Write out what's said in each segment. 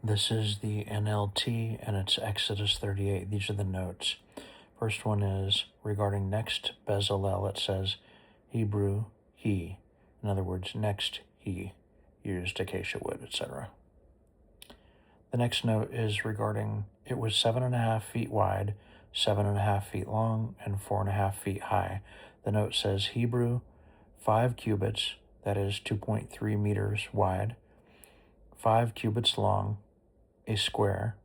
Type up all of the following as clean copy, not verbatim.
This is the NLT and it's Exodus 38. These are the notes. First one is regarding next Bezalel. It says Hebrew he. In other words, next he used acacia wood, etc. The next note is regarding it was 7.5 feet wide, 7.5 feet long, and 4.5 feet high. The note says Hebrew 5 cubits, that is 2.3 meters wide, 5 cubits long, a square,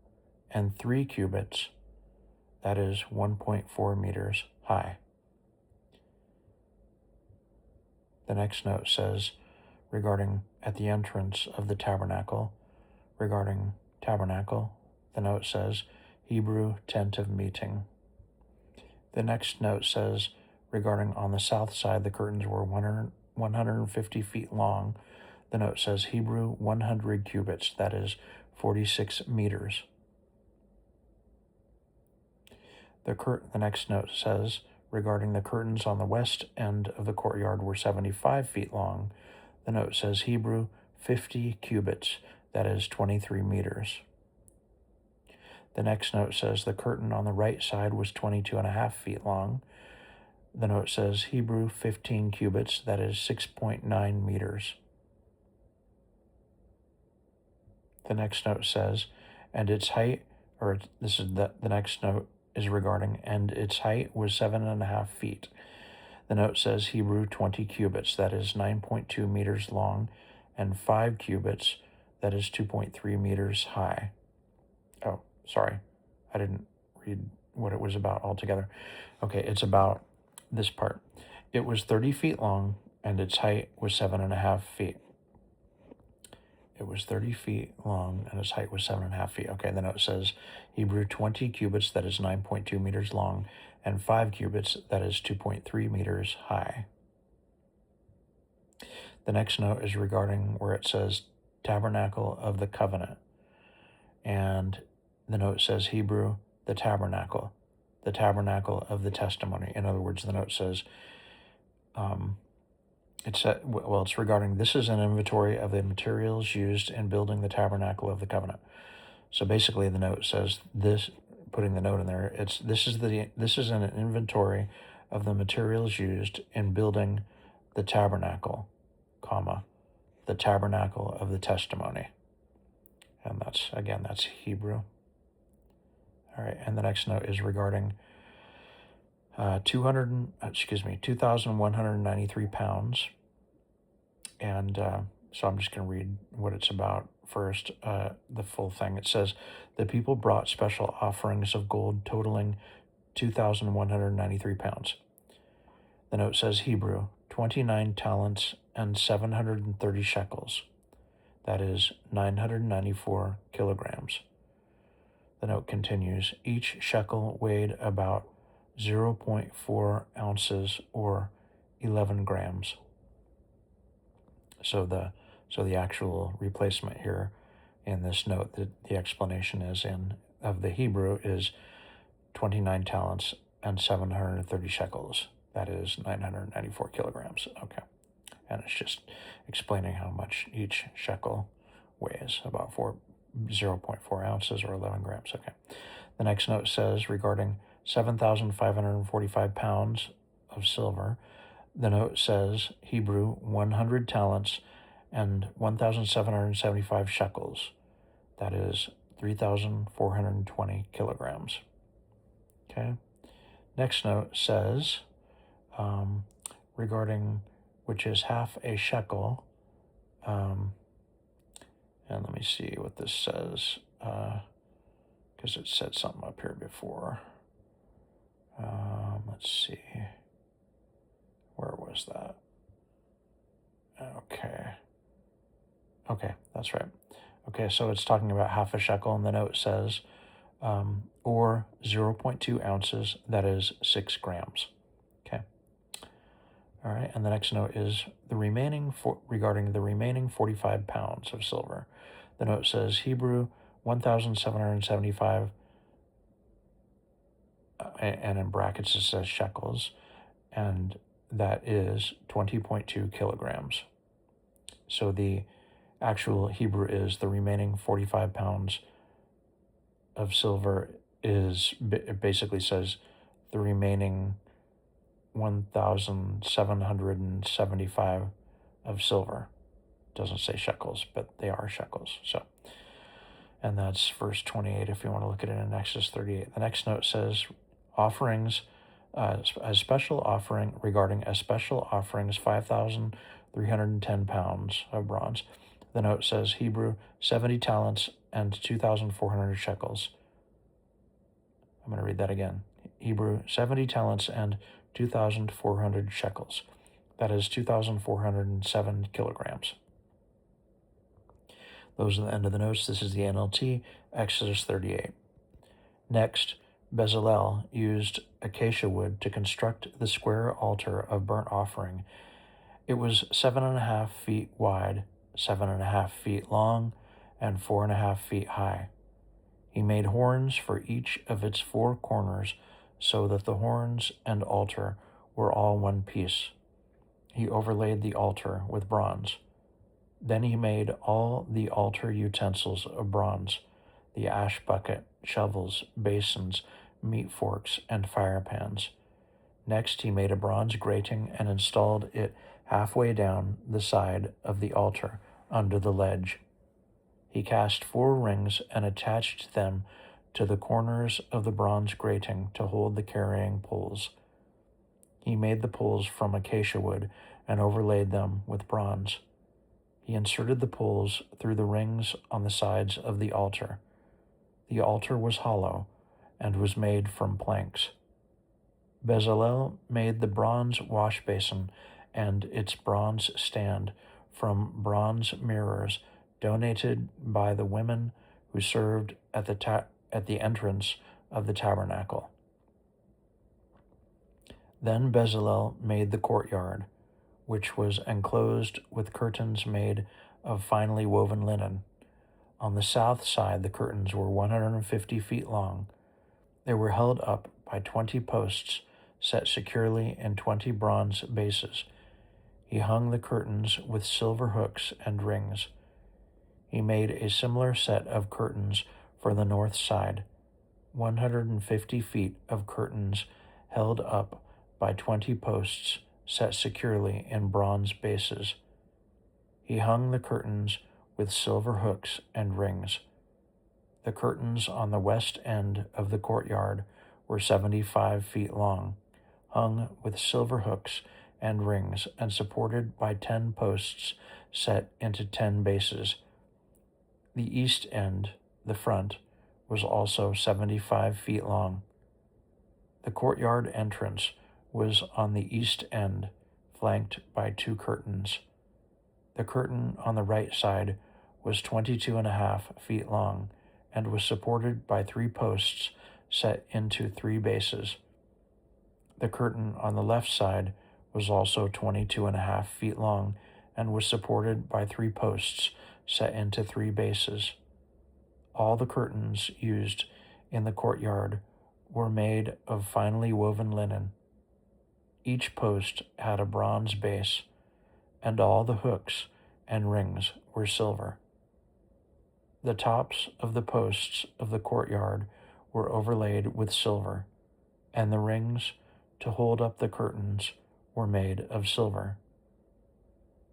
and 3 cubits, that is 1.4 meters high. The next note says regarding at the entrance of the tabernacle, regarding tabernacle, the note says Hebrew tent of meeting. The next note says regarding on the south side, the curtains were 150 feet long. The note says Hebrew 100 cubits, that is 46 meters. The next note says regarding the curtains on the west end of the courtyard were 75 feet long. The note says Hebrew 50 cubits, that is 23 meters. The next note says the curtain on the right side was 22.5 feet long. The note says Hebrew 15 cubits, that is 6.9 meters. The next note says, and its height, or this is the next note is regarding, and its height was 7.5 feet. The note says Hebrew 20 cubits, that is 9.2 meters long, and 5 cubits, that is 2.3 meters high. Oh, sorry, I didn't read what it was about altogether. Okay, it's about this part. It was 30 feet long, and its height was 7.5 feet. It was 30 feet long, and its height was 7.5 feet. Okay, the note says Hebrew 20 cubits, that is 9.2 meters long, and 5 cubits, that is 2.3 meters high. The next note is regarding where it says Tabernacle of the Covenant. And the note says Hebrew, the tabernacle of the testimony. In other words, the note says, it's regarding, this is an inventory of the materials used in building the tabernacle of the covenant. So basically the note says this, putting the note in there, this is an inventory of the materials used in building the tabernacle, the tabernacle of the testimony. And that's Hebrew. All right, and the next note is regarding 2,193 pounds. And so I'm just going to read what it's about first, the full thing. It says, the people brought special offerings of gold totaling 2,193 pounds. The note says Hebrew, 29 talents and 730 shekels. That is 994 kilograms. The note continues, each shekel weighed about 0.4 ounces or 11 grams. So the actual replacement here in this note, the explanation is of the Hebrew is 29 talents and 730 shekels. That is 994 kilograms. Okay. And it's just explaining how much each shekel weighs, about 0.4 ounces or 11 grams. Okay. The next note says regarding 7,545 pounds of silver. The note says Hebrew 100 talents and 1,775 shekels. That is 3,420 kilograms. Okay. Next note says regarding, which is half a shekel. And let me see what this says, because it said something up here before. Let's see. Where was that? Okay, that's right. Okay, so it's talking about half a shekel, and the note says, or 0.2 ounces, that is 6 grams. Okay. All right, and the next note is regarding the remaining 45 pounds of silver. The note says Hebrew 1,775, and in brackets it says shekels, and that is 20.2 kilograms. So the actual Hebrew is the remaining 45 pounds of silver is, it basically says the remaining 1,775 of silver. It doesn't say shekels, but they are shekels. So, and that's verse 28 if you want to look at it in Exodus 38. The next note says offerings, a special offering regarding a special offerings 5,310 pounds of bronze. The note says Hebrew 70 talents and 2,400 shekels. I'm going to read that again. Hebrew 70 talents and 2,400 shekels. That is 2,407 kilograms. Those are the end of the notes. This is the NLT, Exodus 38. Next, Bezalel used acacia wood to construct the square altar of burnt offering. It was 7.5 feet wide, 7.5 feet long, and 4.5 feet high. He made horns for each of its 4 corners, so that the horns and altar were all one piece. He overlaid the altar with bronze. Then he made all the altar utensils of bronze, the ash bucket, shovels, basins, meat forks, and fire pans. Next he made a bronze grating and installed it halfway down the side of the altar under the ledge. He cast 4 rings and attached them to the corners of the bronze grating to hold the carrying poles. He made the poles from acacia wood and overlaid them with bronze. He inserted the poles through the rings on the sides of the altar. The altar was hollow and was made from planks. Bezalel made the bronze wash basin and its bronze stand from bronze mirrors donated by the women who served at the entrance of the tabernacle. Then Bezalel made the courtyard, which was enclosed with curtains made of finely woven linen. On the south side, the curtains were 150 feet long. They were held up by 20 posts set securely in 20 bronze bases. He hung the curtains with silver hooks and rings. He made a similar set of curtains for the north side, 150 feet of curtains held up by 20 posts set securely in bronze bases. He hung the curtains with silver hooks and rings. The curtains on the west end of the courtyard were 75 feet long, hung with silver hooks and rings, and supported by 10 posts set into 10 bases. The east end, the front, was also 75 feet long. The courtyard entrance was on the east end, flanked by 2 curtains. The curtain on the right side was 22.5 feet long and was supported by 3 posts set into 3 bases. The curtain on the left side was also 22.5 feet long and was supported by 3 posts set into 3 bases. All the curtains used in the courtyard were made of finely woven linen. Each post had a bronze base, and all the hooks and rings were silver. The tops of the posts of the courtyard were overlaid with silver, and the rings to hold up the curtains were made of silver.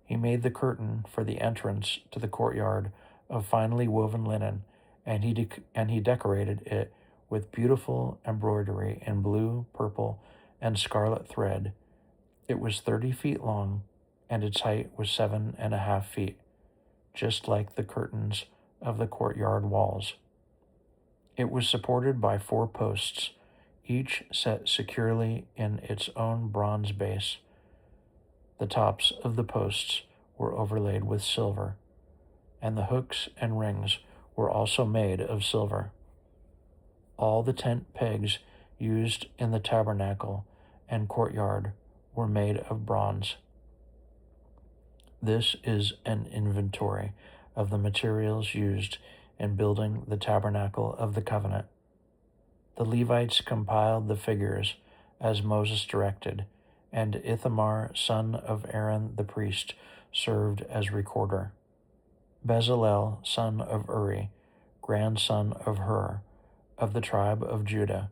He made the curtain for the entrance to the courtyard of finely woven linen, and he decorated it with beautiful embroidery in blue, purple, and scarlet thread. It was 30 feet long, and its height was 7.5 feet, just like the curtains of the courtyard walls. It was supported by 4 posts, each set securely in its own bronze base. The tops of the posts were overlaid with silver, and the hooks and rings were also made of silver. All the tent pegs used in the tabernacle and courtyard were made of bronze. This is an inventory of the materials used in building the tabernacle of the covenant. The Levites compiled the figures as Moses directed, and Ithamar, son of Aaron the priest, served as recorder. Bezalel, son of Uri, grandson of Hur, of the tribe of Judah,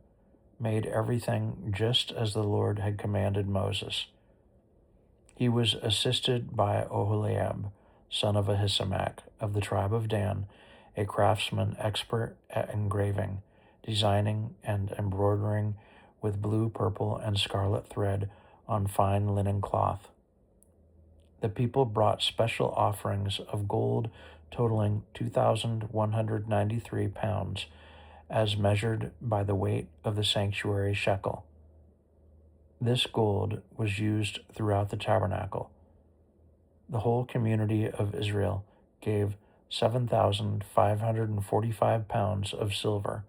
made everything just as the Lord had commanded Moses. He was assisted by Oholiab, son of Ahisamach, of the tribe of Dan, a craftsman expert at engraving, designing, and embroidering with blue, purple, and scarlet thread on fine linen cloth. The people brought special offerings of gold totaling 2,193 pounds, as measured by the weight of the sanctuary shekel. This gold was used throughout the tabernacle. The whole community of Israel gave 7,545 pounds of silver,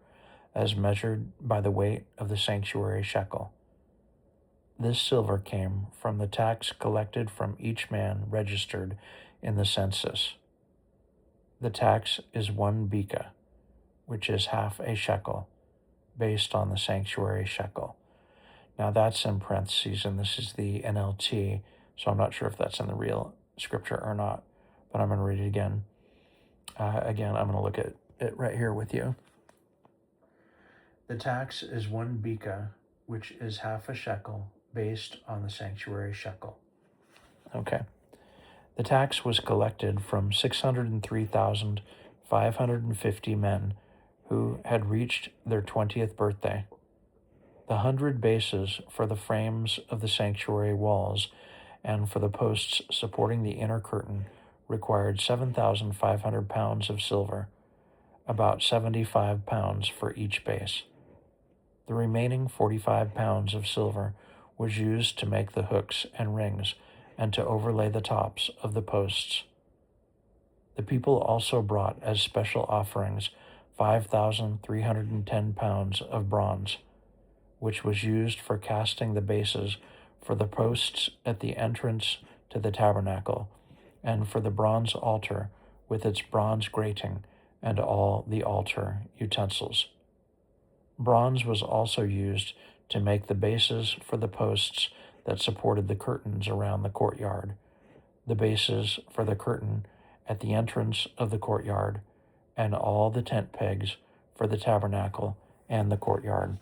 as measured by the weight of the sanctuary shekel. This silver came from the tax collected from each man registered in the census. The tax is 1 beka, which is half a shekel, based on the sanctuary shekel. Now that's in parentheses, and this is the NLT, so I'm not sure if that's in the real scripture or not, but I'm going to read it again. I'm going to look at it right here with you. The tax is 1 beka, which is half a shekel, based on the sanctuary shekel. Okay. The tax was collected from 603,550 men who had reached their 20th birthday. The 100 bases for the frames of the sanctuary walls and for the posts supporting the inner curtain required 7,500 pounds of silver, about 75 pounds for each base. The remaining 45 pounds of silver was used to make the hooks and rings and to overlay the tops of the posts. The people also brought as special offerings 5,310 pounds of bronze, which was used for casting the bases for the posts at the entrance to the tabernacle, and for the bronze altar with its bronze grating and all the altar utensils. Bronze was also used to make the bases for the posts that supported the curtains around the courtyard, the bases for the curtain at the entrance of the courtyard, and all the tent pegs for the tabernacle and the courtyard.